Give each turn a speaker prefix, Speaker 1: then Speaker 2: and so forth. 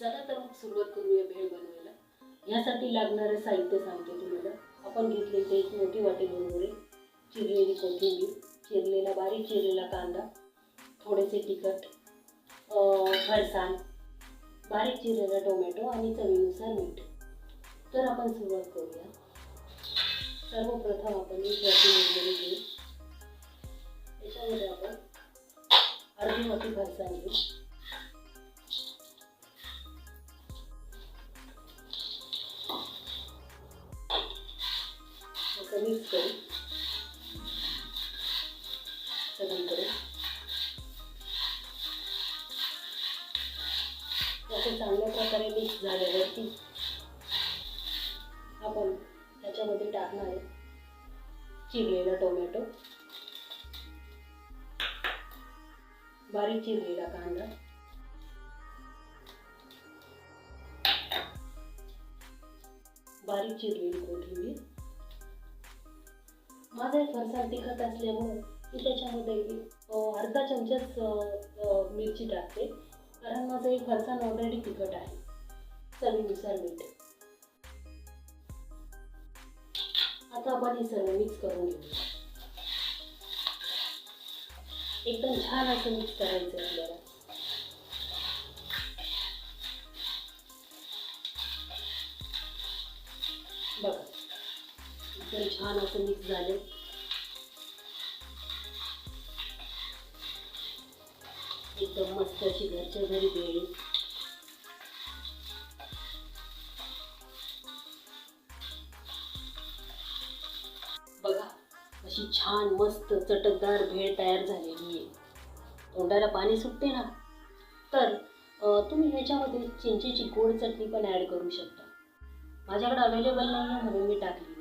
Speaker 1: चला तर मग सुरुवात करूया भेळ बनवायला। यासाठी लागणारे साहित्य सांगते तुम्हाला। आपण घेतले इथे एक मोठी वाटी मुरमुरे, चिरलेली कोथिंबीर, चिरलेला बारीक चिरलेला कांदा, थोडेसे तिखट, फरसाण, बारीक चिरलेला टोमॅटो आणि चवीनुसार मीठ। तर आपण सुरुवात करूया। सर्वप्रथम आपण एक वाटी मुरमुरे घेऊ, त्याच्यामध्ये आपण अर्धी वाटी फरसाण घेऊ, मिक्स करू, सगळीकडे असे चांगल्या प्रकारे मिक्स झाल्यावरती आपण त्याच्यामध्ये टाकणार आहे चिरलेला टोमॅटो, बारीक चिरलेला कांदा, बारीक चिरलेली कोथिंबीर। माझा एक फरसाण तिखट असल्यामुळे मी त्याच्यामध्ये अर्धा चमचाच मिरची टाकते, कारण माझं एक फरसाण ऑलरेडी तिखट आहे। चवीनुसार मीठ। आता आपण हे सर्व मिक्स करून घेऊ। एकदम छान असं मिक्स करायचं आपल्याला। बघा एकदम छान असं मिक्स झाले। एकदम मस्त अशी घरच्या घरी भेळ। बघा अशी छान मस्त चटकदार भेळ तयार झालेली आहे। तोंडाला पाणी सुटते ना। तर तुम्ही ह्याच्यामध्ये चिंचेची गोड चटणी पण ॲड करू शकता। माझ्याकडे अवेलेबल नाही आहे म्हणून मी टाकली।